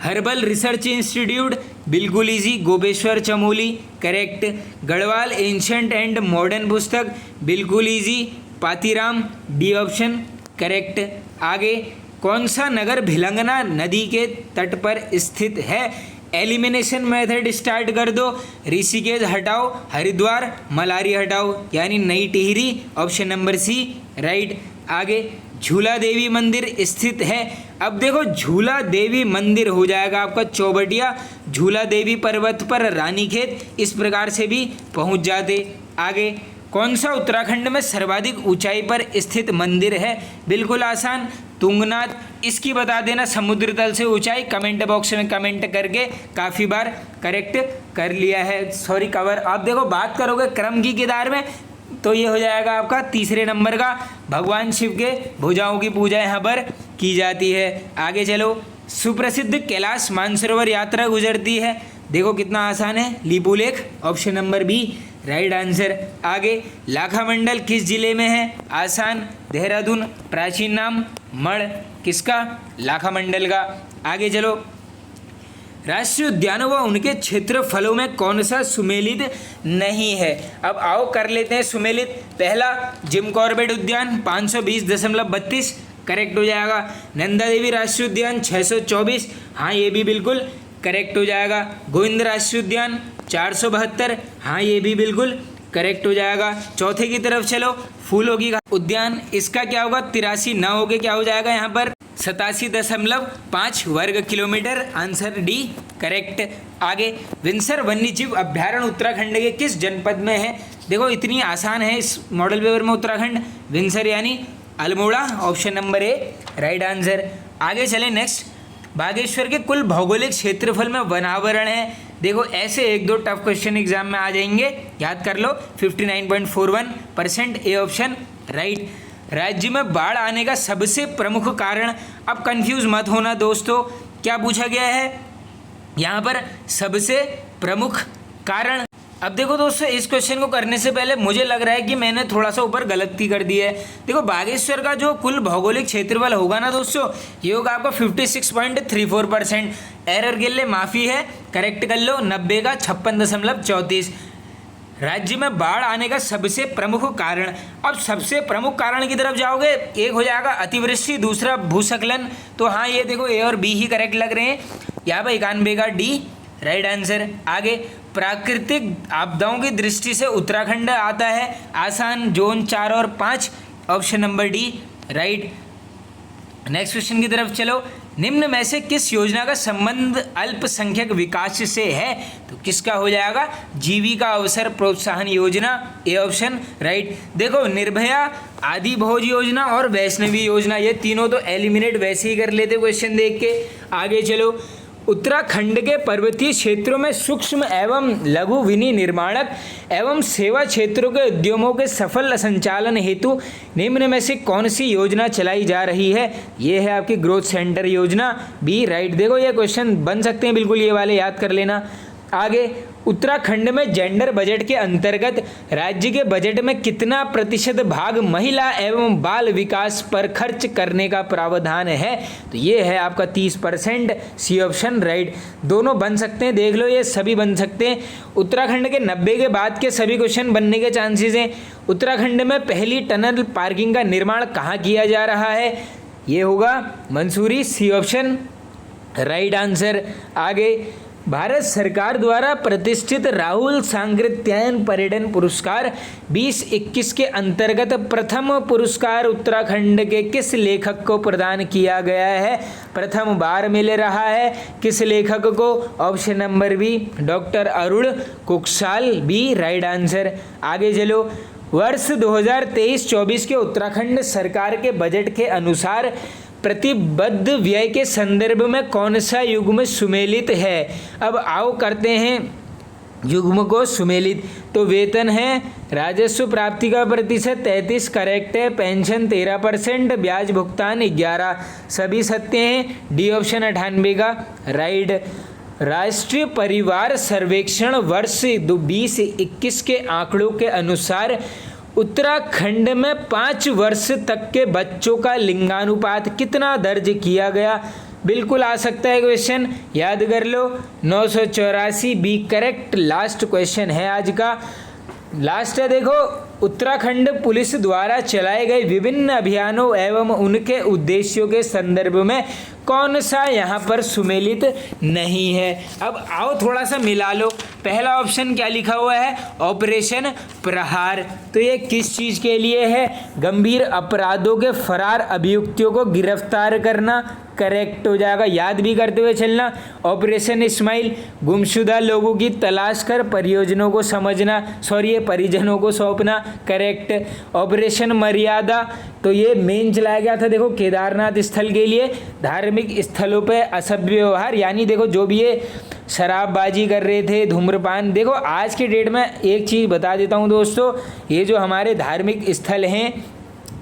Herbal research institute, बिल्कुल easy, Gopeshwar Chamoli correct. Garhwal ancient and modern पुस्तक, बिल्कुल easy, Patiram D option correct. आगे। कौन सा नगर भिलंगना नदी के तट पर स्थित है? एलिमिनेशन मेथड स्टार्ट कर दो। ऋषिकेश हटाओ, हरिद्वार, मलारी हटाओ, यानी Nai Tehri, option number C right. आगे। झूला देवी मंदिर स्थित है? अब देखो झूला देवी मंदिर हो जाएगा आपका चौबटिया, झूला देवी पर्वत पर रानीखेत, इस प्रकार से भी पहुंच जाते। आगे। कौन सा उत्तराखंड में सर्वाधिक ऊंचाई पर स्थित मंदिर है? बिल्कुल आसान, तुंगनाथ। इसकी बता देना समुद्र तल से ऊंचाई, कमेंट बॉक्स में कमेंट करके काफ़ी बार करेक्ट कर लिया है, सॉरी कवर। आप देखो बात करोगे क्रम की किताब में तो ये हो जाएगा आपका 3रे नंबर का, भगवान शिव के भुजाओं की पूजा यहाँ पर की जाती है। आगे चलो। सुप्रसिद्ध कैलाश मानसरोवर यात्रा गुजरती है? देखो कितना आसान है, Lipulekh, option number B right answer. आगे। लाखा मंडल किस जिले में है? आसान, देहरादून। प्राचीन नाम मण, किसका? लाखा मंडल का। आगे चलो। राष्ट्रीय उद्यानों व उनके क्षेत्रफलों में कौन सा सुमेलित नहीं है? अब आओ कर लेते हैं सुमेलित। पहला जिम कॉर्बेट उद्यान 520.32 करेक्ट हो जाएगा। नंदा देवी राष्ट्रीय उद्यान 624, हाँ ये भी बिल्कुल करेक्ट हो जाएगा। गोविंद राष्ट्रीय उद्यान 472, हाँ ये भी बिल्कुल करेक्ट हो जाएगा। चौथे की तरफ चलो। फूलों की उद्यान, इसका क्या होगा? 83 न होके क्या हो जाएगा यहाँ पर? 87.5 वर्ग किलोमीटर, आंसर डी करेक्ट। आगे। विंसर वन्यजीव अभ्यारण्य उत्तराखंड के किस जनपद में है? देखो इतनी आसान है इस मॉडल पेपर में उत्तराखंड, विंसर यानी Almora, option number A right answer. आगे चले नेक्स्ट। बागेश्वर के कुल भौगोलिक क्षेत्रफल में वनावरण है? देखो ऐसे 1-2 टफ क्वेश्चन एग्जाम में आ जाएंगे, याद कर लो। 59.41%, ए ऑप्शन राइट। राज्य में बाढ़ आने का सबसे प्रमुख कारण, अब कंफ्यूज मत होना दोस्तों, क्या पूछा गया है यहाँ पर? सबसे प्रमुख कारण। अब देखो दोस्तों इस क्वेश्चन को करने से पहले मुझे लग रहा है कि मैंने थोड़ा सा ऊपर गलती कर दी है। देखो बागेश्वर का जो कुल भौगोलिक क्षेत्रफल होगा ना दोस्तों, ये होगा आपका 56.34%। एरर के लिए माफ़ी है, करेक्ट कर लो। 90 का 56.34। राज्य में बाढ़ आने का सबसे प्रमुख कारण, अब सबसे प्रमुख कारण की तरफ जाओगे, एक हो जाएगा अतिवृष्टि, दूसरा भूस्खलन। तो हाँ ये देखो ए और बी ही करेक्ट लग रहे हैं यहाँ पर। 91 का डी राइट आंसर। आगे। प्राकृतिक आपदाओं की दृष्टि से उत्तराखंड आता है। आसान जोन 4 और 5, option number D right. Next question की तरफ चलो। निम्न में से किस योजना का संबंध अल्पसंख्यक विकास से है? तो किसका हो जाएगा? जीविका अवसर प्रोत्साहन योजना, ए ऑप्शन राइट। देखो निर्भया, आदि भोज योजना और वैष्णवी योजना, ये तीनों तो एलिमिनेट वैसे ही कर लेते क्वेश्चन देख के। आगे चलो। उत्तराखंड के पर्वतीय क्षेत्रों में सूक्ष्म एवं लघु विनिर्माणक एवं सेवा क्षेत्रों के उद्यमों के सफल संचालन हेतु निम्न में से कौन सी योजना चलाई जा रही है? ये है आपकी ग्रोथ सेंटर योजना, बी राइट। देखो ये क्वेश्चन बन सकते हैं बिल्कुल, ये वाले याद कर लेना। आगे, उत्तराखंड में जेंडर बजट के अंतर्गत राज्य के बजट में कितना प्रतिशत भाग महिला एवं बाल विकास पर खर्च करने का प्रावधान है? तो ये है आपका 30%, सी ऑप्शन राइट। दोनों बन सकते हैं, देख लो ये सभी बन सकते हैं। उत्तराखंड के 90 के बाद के सभी क्वेश्चन बनने के चांसेस हैं। उत्तराखंड में पहली टनल पार्किंग का निर्माण कहाँ किया जा रहा है? ये होगा Mussoorie, C option right answer. आगे, भारत सरकार द्वारा प्रतिष्ठित राहुल सांकृत्यायन पर्यटन पुरस्कार 2021 के अंतर्गत प्रथम पुरस्कार उत्तराखंड के किस लेखक को प्रदान किया गया है? प्रथम बार मिल रहा है किस लेखक को? Option number B doctor Arun Kuksal, B right answer. आगे चलो। वर्ष 2023-24 के उत्तराखंड सरकार के बजट के अनुसार प्रतिबद्ध व्यय के संदर्भ में कौन सा युग्म सुमेलित है? अब आओ करते हैं युग्म को सुमेलित। तो वेतन है, राजस्व प्राप्ति का प्रतिशत 33 करेक्ट है, पेंशन 13%, ब्याज भुगतान 11, सभी सत्य हैं, डी ऑप्शन 98 का राइट। राष्ट्रीय परिवार सर्वेक्षण वर्ष 2021 के आंकड़ों के अनुसार उत्तराखंड में 5 वर्ष तक के बच्चों का लिंगानुपात कितना दर्ज किया गया? बिल्कुल आ सकता है क्वेश्चन, याद कर लो। 984, बी करेक्ट। लास्ट क्वेश्चन है आज का, लास्ट है। देखो, उत्तराखंड पुलिस द्वारा चलाए गए विभिन्न अभियानों एवं उनके उद्देश्यों के संदर्भ में कौन सा यहाँ पर सुमेलित नहीं है? अब आओ थोड़ा सा मिला लो। पहला ऑप्शन क्या लिखा हुआ है? ऑपरेशन प्रहार। तो ये किस चीज़ के लिए है? गंभीर अपराधों के फरार अभियुक्तों को गिरफ्तार करना, करेक्ट हो जाएगा, याद भी करते हुए चलना। ऑपरेशन स्माइल, गुमशुदा लोगों की तलाश कर परियोजनों को समझना, परिजनों को सौंपना, करेक्ट। ऑपरेशन मर्यादा, तो ये मेन चलाया गया था देखो केदारनाथ स्थल के लिए, धार्मिक स्थलों पे असभ्य व्यवहार, यानी देखो जो भी ये शराबबाजी कर रहे थे, धूम्रपान। देखो आज के डेट में एक चीज़ बता देता हूँ दोस्तों, ये जो हमारे धार्मिक स्थल हैं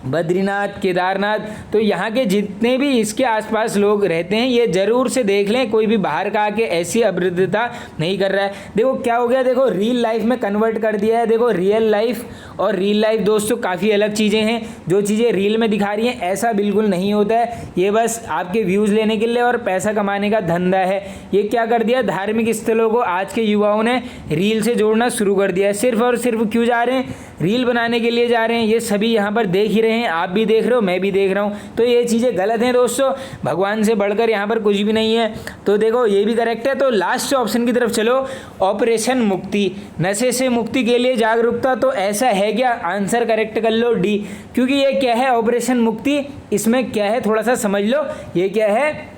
बद्रीनाथ, केदारनाथ, तो यहाँ के जितने भी इसके आसपास लोग रहते हैं ये ज़रूर से देख लें, कोई भी बाहर का आके ऐसी अभद्रता नहीं कर रहा है। देखो क्या हो गया, देखो रील लाइफ में कन्वर्ट कर दिया है। देखो रियल लाइफ और रील लाइफ दोस्तों काफ़ी अलग चीज़ें हैं। जो चीज़ें रील में दिखा रही हैं ऐसा बिल्कुल नहीं होता है, ये बस आपके व्यूज़ लेने के लिए और पैसा कमाने का धंधा है। ये क्या कर दिया, धार्मिक स्थलों को आज के युवाओं ने रील से जोड़ना शुरू कर दिया है। सिर्फ और सिर्फ क्यों जा रहे हैं? रील बनाने के लिए जा रहे हैं। ये सभी यहाँ पर देख ही रहे हैं, आप भी देख रहे हो, मैं भी देख रहा हूँ। तो ये चीज़ें गलत हैं दोस्तों, भगवान से बढ़कर यहाँ पर कुछ भी नहीं है। तो देखो ये भी करेक्ट है। तो लास्ट ऑप्शन की तरफ चलो, ऑपरेशन मुक्ति, नशे से मुक्ति के लिए जागरूकता। तो ऐसा है क्या? आंसर करेक्ट कर लो डी, क्योंकि ये क्या है ऑपरेशन मुक्ति, इसमें क्या है थोड़ा सा समझ लो। ये क्या है,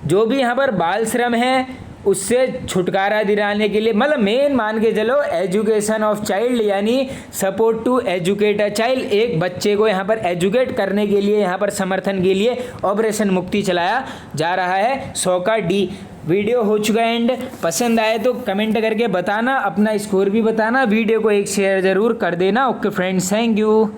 जो भी यहाँ पर बाल श्रम है उससे छुटकारा दिलाने के लिए, मतलब मेन मान के चलो एजुकेशन ऑफ चाइल्ड, यानी support to educate a child, एक बच्चे को यहाँ पर एजुकेट करने के लिए, यहाँ पर समर्थन के लिए ऑपरेशन मुक्ति चलाया जा रहा है। 100 का डी। वीडियो हो चुका है एंड, पसंद आए तो कमेंट करके बताना, अपना स्कोर भी बताना, वीडियो को एक शेयर ज़रूर कर देना। Okay friends, thank you.